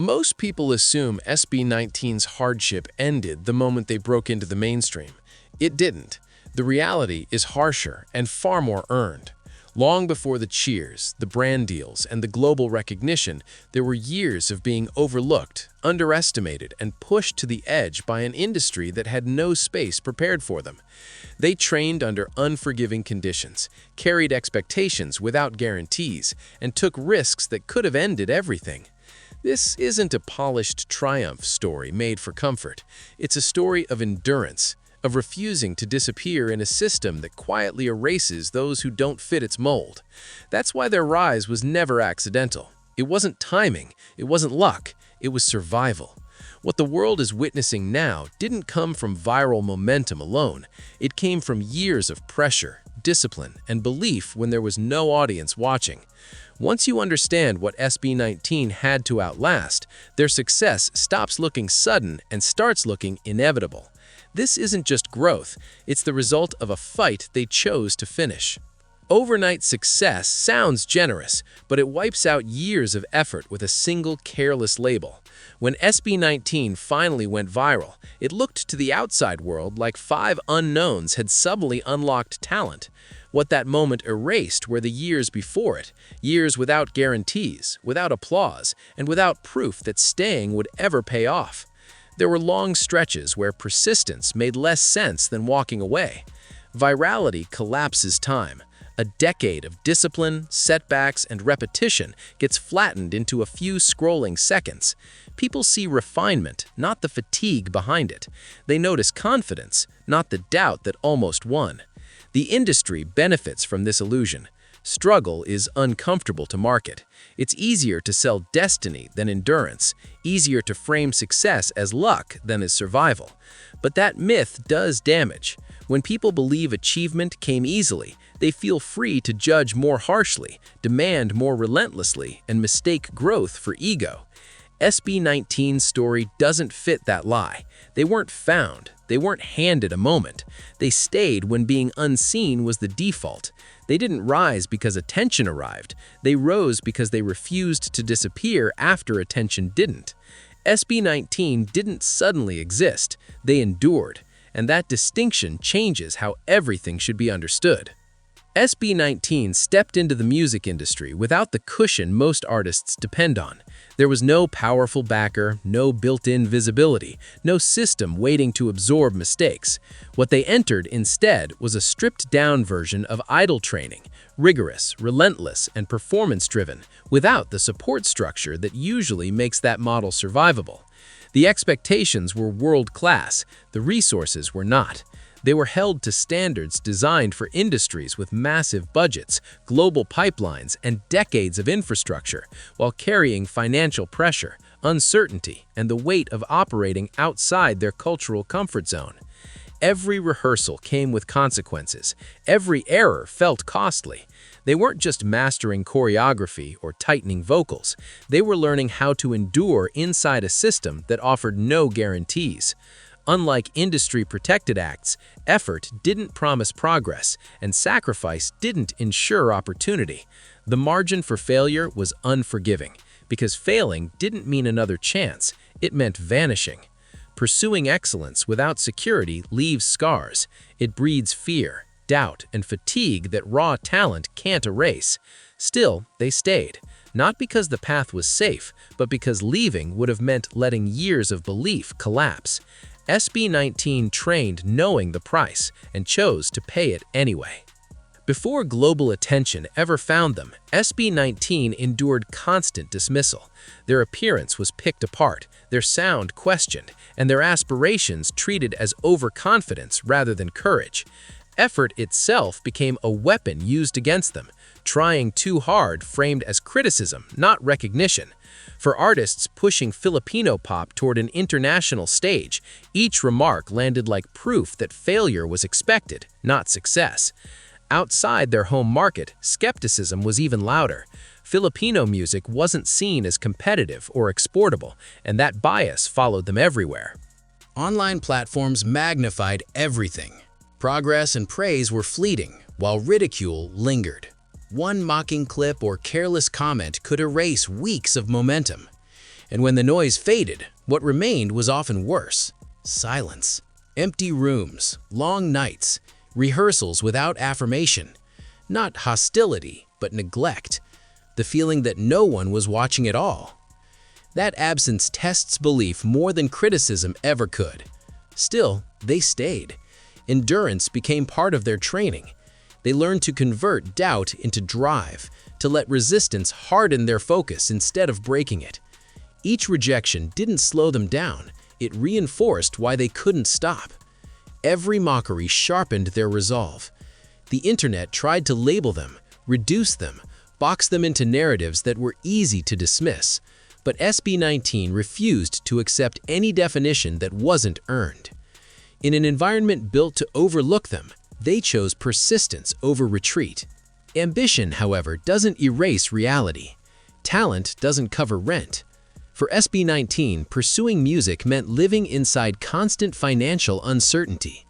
Most people assume SB19's hardship ended the moment they broke into the mainstream. It didn't. The reality is harsher and far more earned. Long before the cheers, the brand deals, and the global recognition, there were years of being overlooked, underestimated, and pushed to the edge by an industry that had no space prepared for them. They trained under unforgiving conditions, carried expectations without guarantees, and took risks that could have ended everything. This isn't a polished triumph story made for comfort. It's a story of endurance, of refusing to disappear in a system that quietly erases those who don't fit its mold. That's why their rise was never accidental. It wasn't timing, it wasn't luck, it was survival. What the world is witnessing now didn't come from viral momentum alone. It came from years of pressure, discipline, and belief when there was no audience watching. Once you understand what SB19 had to outlast, their success stops looking sudden and starts looking inevitable. This isn't just growth, it's the result of a fight they chose to finish. Overnight success sounds generous, but it wipes out years of effort with a single careless label. When SB19 finally went viral, it looked to the outside world like 5 unknowns had suddenly unlocked talent. What that moment erased were the years before it, years without guarantees, without applause, and without proof that staying would ever pay off. There were long stretches where persistence made less sense than walking away. Virality collapses time. A decade of discipline, setbacks, and repetition gets flattened into a few scrolling seconds. People see refinement, not the fatigue behind it. They notice confidence, not the doubt that almost won. The industry benefits from this illusion. Struggle is uncomfortable to market. It's easier to sell destiny than endurance, easier to frame success as luck than as survival. But that myth does damage. When people believe achievement came easily, they feel free to judge more harshly, demand more relentlessly, and mistake growth for ego. SB19's story doesn't fit that lie. They weren't found. They weren't handed a moment. They stayed when being unseen was the default. They didn't rise because attention arrived. They rose because they refused to disappear after attention didn't. SB19 didn't suddenly exist. They endured. And that distinction changes how everything should be understood. SB19 stepped into the music industry without the cushion most artists depend on. There was no powerful backer, no built-in visibility, no system waiting to absorb mistakes. What they entered instead was a stripped-down version of idol training, rigorous, relentless, and performance-driven, without the support structure that usually makes that model survivable. The expectations were world-class, the resources were not. They were held to standards designed for industries with massive budgets, global pipelines, and decades of infrastructure, while carrying financial pressure, uncertainty, and the weight of operating outside their cultural comfort zone. Every rehearsal came with consequences. Every error felt costly. They weren't just mastering choreography or tightening vocals. They were learning how to endure inside a system that offered no guarantees. Unlike industry-protected acts, effort didn't promise progress, and sacrifice didn't ensure opportunity. The margin for failure was unforgiving, because failing didn't mean another chance, it meant vanishing. Pursuing excellence without security leaves scars. It breeds fear, doubt, and fatigue that raw talent can't erase. Still, they stayed. Not because the path was safe, but because leaving would have meant letting years of belief collapse. SB19 trained knowing the price and chose to pay it anyway. Before global attention ever found them, SB19 endured constant dismissal. Their appearance was picked apart, their sound questioned, and their aspirations treated as overconfidence rather than courage. Effort itself became a weapon used against them. Trying too hard framed as criticism, not recognition. For artists pushing Filipino pop toward an international stage, each remark landed like proof that failure was expected, not success. Outside their home market, skepticism was even louder. Filipino music wasn't seen as competitive or exportable, and that bias followed them everywhere. Online platforms magnified everything. Progress and praise were fleeting, while ridicule lingered. One mocking clip or careless comment could erase weeks of momentum. And when the noise faded, what remained was often worse. Silence. Empty rooms, long nights, rehearsals without affirmation. Not hostility, but neglect. The feeling that no one was watching at all. That absence tests belief more than criticism ever could. Still, they stayed. Endurance became part of their training. They learned to convert doubt into drive, to let resistance harden their focus instead of breaking it. Each rejection didn't slow them down, it reinforced why they couldn't stop. Every mockery sharpened their resolve. The internet tried to label them, reduce them, box them into narratives that were easy to dismiss. But SB19 refused to accept any definition that wasn't earned. In an environment built to overlook them, they chose persistence over retreat. Ambition, however, doesn't erase reality. Talent doesn't cover rent. For SB19, pursuing music meant living inside constant financial uncertainty.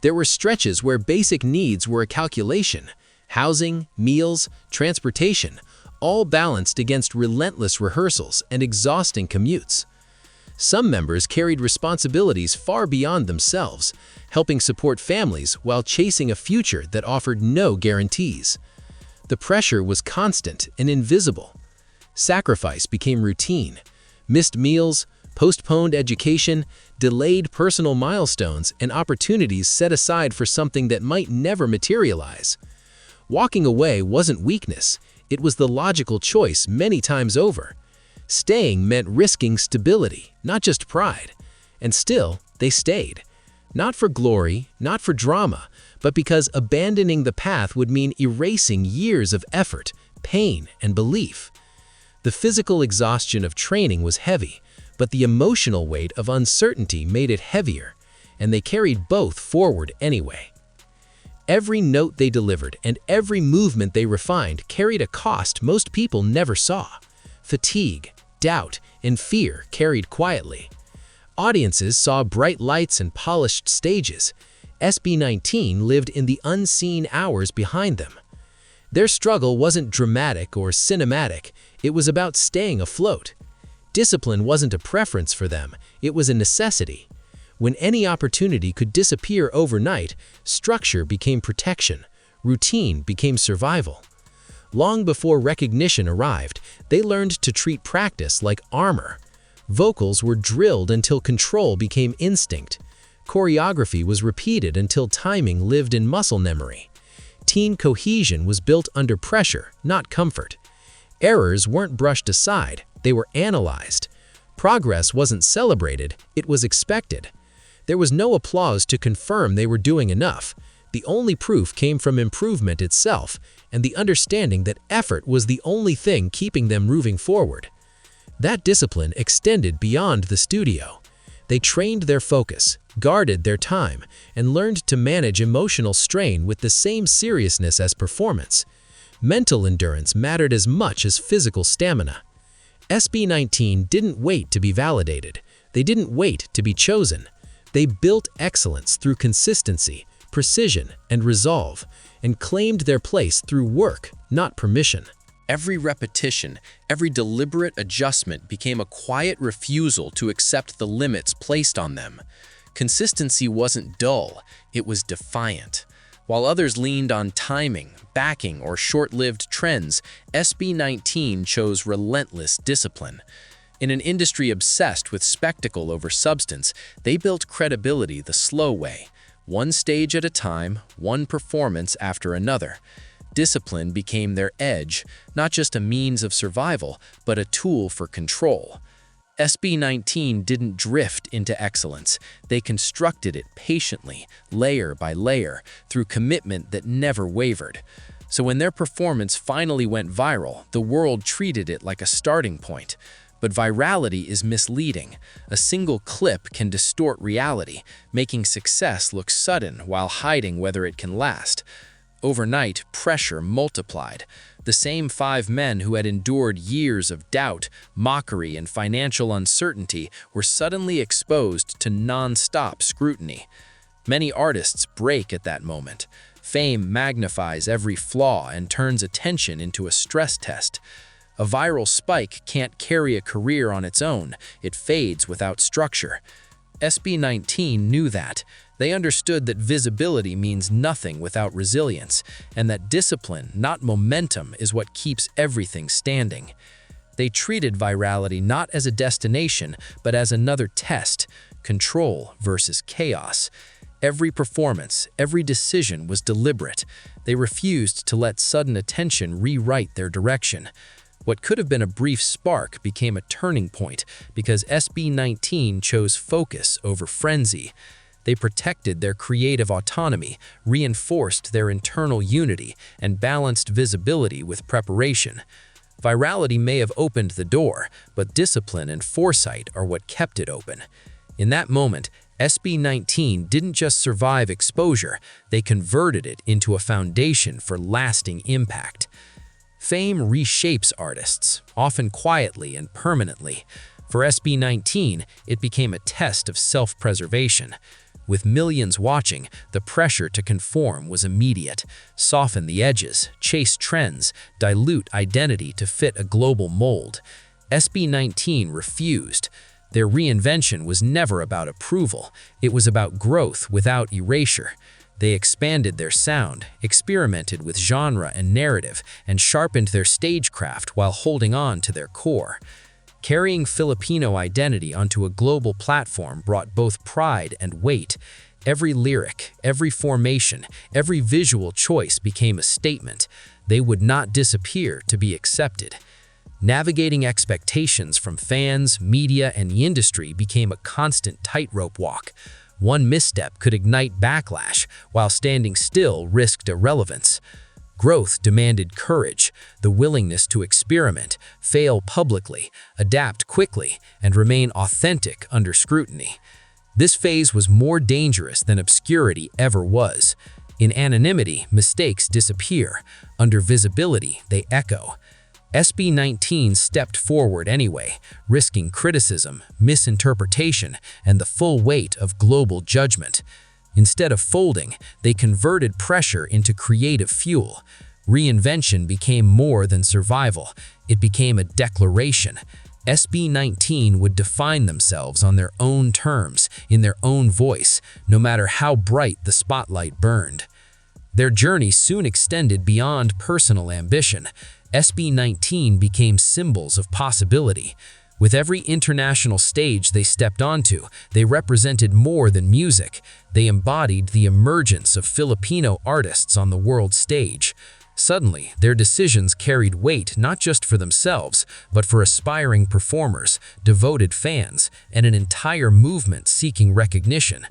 There were stretches where basic needs were a calculation: housing, meals, transportation, all balanced against relentless rehearsals and exhausting commutes. Some members carried responsibilities far beyond themselves, helping support families while chasing a future that offered no guarantees. The pressure was constant and invisible. Sacrifice became routine. Missed meals, postponed education, delayed personal milestones, and opportunities set aside for something that might never materialize. Walking away wasn't weakness, it was the logical choice many times over. Staying meant risking stability, not just pride. And still, they stayed. Not for glory, not for drama, but because abandoning the path would mean erasing years of effort, pain, and belief. The physical exhaustion of training was heavy, but the emotional weight of uncertainty made it heavier, and they carried both forward anyway. Every note they delivered and every movement they refined carried a cost most people never saw. Fatigue, doubt, and fear carried quietly. Audiences saw bright lights and polished stages. SB19 lived in the unseen hours behind them. Their struggle wasn't dramatic or cinematic, it was about staying afloat. Discipline wasn't a preference for them, it was a necessity. When any opportunity could disappear overnight, structure became protection, routine became survival. Long before recognition arrived, they learned to treat practice like armor. Vocals were drilled until control became instinct. Choreography was repeated until timing lived in muscle memory. Team cohesion was built under pressure, not comfort. Errors weren't brushed aside, they were analyzed. Progress wasn't celebrated, it was expected. There was no applause to confirm they were doing enough. The only proof came from improvement itself and the understanding that effort was the only thing keeping them moving forward. That discipline extended beyond the studio. They trained their focus, guarded their time, and learned to manage emotional strain with the same seriousness as performance. Mental endurance mattered as much as physical stamina. SB19 didn't wait to be validated. They didn't wait to be chosen. They built excellence through consistency, precision, and resolve, and claimed their place through work, not permission. Every repetition, every deliberate adjustment became a quiet refusal to accept the limits placed on them. Consistency wasn't dull, it was defiant. While others leaned on timing, backing, or short-lived trends, SB19 chose relentless discipline. In an industry obsessed with spectacle over substance, they built credibility the slow way, one stage at a time, one performance after another. Discipline became their edge, not just a means of survival, but a tool for control. SB19 didn't drift into excellence. They constructed it patiently, layer by layer, through commitment that never wavered. So when their performance finally went viral, the world treated it like a starting point. But virality is misleading. A single clip can distort reality, making success look sudden while hiding whether it can last. Overnight, pressure multiplied. The same 5 men who had endured years of doubt, mockery, and financial uncertainty were suddenly exposed to non-stop scrutiny. Many artists break at that moment. Fame magnifies every flaw and turns attention into a stress test. A viral spike can't carry a career on its own. It fades without structure. SB19 knew that. They understood that visibility means nothing without resilience, and that discipline, not momentum, is what keeps everything standing. They treated virality not as a destination, but as another test, control versus chaos. Every performance, every decision was deliberate. They refused to let sudden attention rewrite their direction. What could have been a brief spark became a turning point because SB19 chose focus over frenzy. They protected their creative autonomy, reinforced their internal unity, and balanced visibility with preparation. Virality may have opened the door, but discipline and foresight are what kept it open. In that moment, SB19 didn't just survive exposure, they converted it into a foundation for lasting impact. Fame reshapes artists, often quietly and permanently. For SB19, it became a test of self-preservation. With millions watching, the pressure to conform was immediate. Soften the edges, chase trends, dilute identity to fit a global mold. SB19 refused. Their reinvention was never about approval. It was about growth without erasure. They expanded their sound, experimented with genre and narrative, and sharpened their stagecraft while holding on to their core. Carrying Filipino identity onto a global platform brought both pride and weight. Every lyric, every formation, every visual choice became a statement. They would not disappear to be accepted. Navigating expectations from fans, media, and the industry became a constant tightrope walk. One misstep could ignite backlash, while standing still risked irrelevance. Growth demanded courage, the willingness to experiment, fail publicly, adapt quickly, and remain authentic under scrutiny. This phase was more dangerous than obscurity ever was. In anonymity, mistakes disappear. Under visibility, they echo. SB19 stepped forward anyway, risking criticism, misinterpretation, and the full weight of global judgment. Instead of folding, they converted pressure into creative fuel. Reinvention became more than survival. It became a declaration. SB19 would define themselves on their own terms, in their own voice, no matter how bright the spotlight burned. Their journey soon extended beyond personal ambition. SB19 became symbols of possibility. With every international stage they stepped onto, they represented more than music. They embodied the emergence of Filipino artists on the world stage. Suddenly, their decisions carried weight not just for themselves, but for aspiring performers, devoted fans, and an entire movement seeking recognition.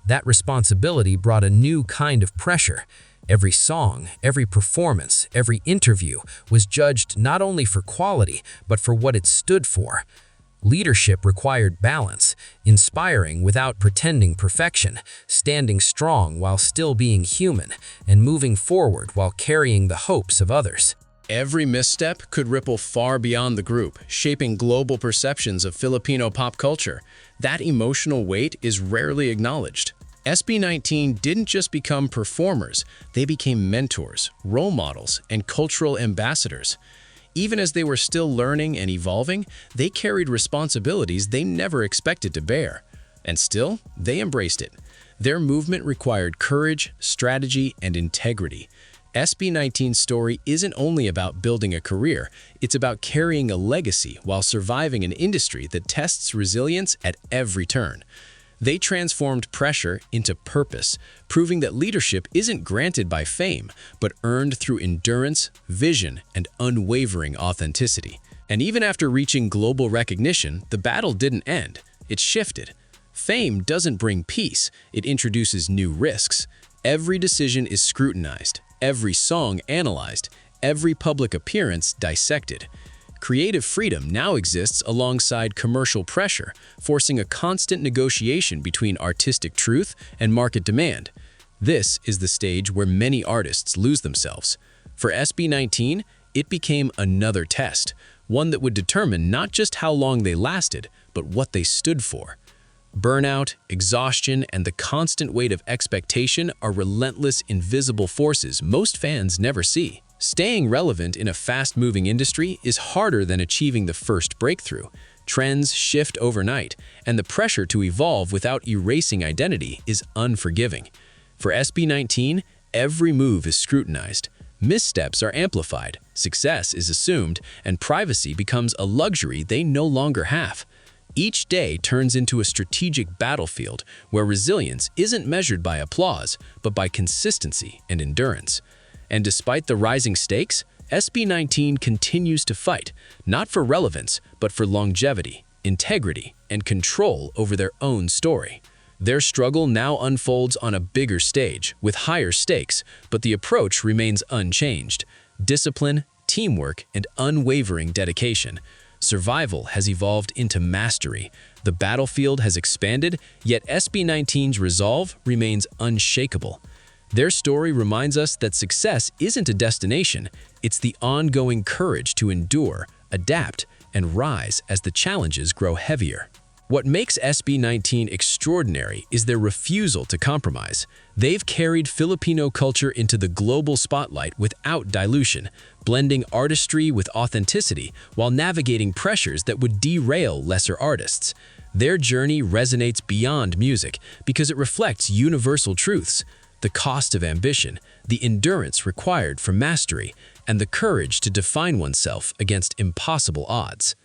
That responsibility brought a new kind of pressure. Every song, every performance, every interview was judged not only for quality, but for what it stood for. Leadership required balance, inspiring without pretending perfection, standing strong while still being human, and moving forward while carrying the hopes of others. Every misstep could ripple far beyond the group, shaping global perceptions of Filipino pop culture. That emotional weight is rarely acknowledged. SB19 didn't just become performers, they became mentors, role models, and cultural ambassadors. Even as they were still learning and evolving, they carried responsibilities they never expected to bear. And still, they embraced it. Their movement required courage, strategy, and integrity. SB19's story isn't only about building a career, it's about carrying a legacy while surviving an industry that tests resilience at every turn. They transformed pressure into purpose, proving that leadership isn't granted by fame, but earned through endurance, vision, and unwavering authenticity. And even after reaching global recognition, the battle didn't end. It shifted. Fame doesn't bring peace, it introduces new risks. Every decision is scrutinized, every song analyzed, every public appearance dissected. Creative freedom now exists alongside commercial pressure, forcing a constant negotiation between artistic truth and market demand. This is the stage where many artists lose themselves. For SB19, it became another test, one that would determine not just how long they lasted, but what they stood for. Burnout, exhaustion, and the constant weight of expectation are relentless, invisible forces most fans never see. Staying relevant in a fast-moving industry is harder than achieving the first breakthrough. Trends shift overnight, and the pressure to evolve without erasing identity is unforgiving. For SB19, every move is scrutinized. Missteps are amplified, success is assumed, and privacy becomes a luxury they no longer have. Each day turns into a strategic battlefield where resilience isn't measured by applause, but by consistency and endurance. And despite the rising stakes, SB19 continues to fight, not for relevance, but for longevity, integrity, and control over their own story. Their struggle now unfolds on a bigger stage, with higher stakes, but the approach remains unchanged. Discipline, teamwork, and unwavering dedication. Survival has evolved into mastery. The battlefield has expanded, yet SB19's resolve remains unshakable. Their story reminds us that success isn't a destination, it's the ongoing courage to endure, adapt, and rise as the challenges grow heavier. What makes SB19 extraordinary is their refusal to compromise. They've carried Filipino culture into the global spotlight without dilution, blending artistry with authenticity while navigating pressures that would derail lesser artists. Their journey resonates beyond music because it reflects universal truths: the cost of ambition, the endurance required for mastery, and the courage to define oneself against impossible odds.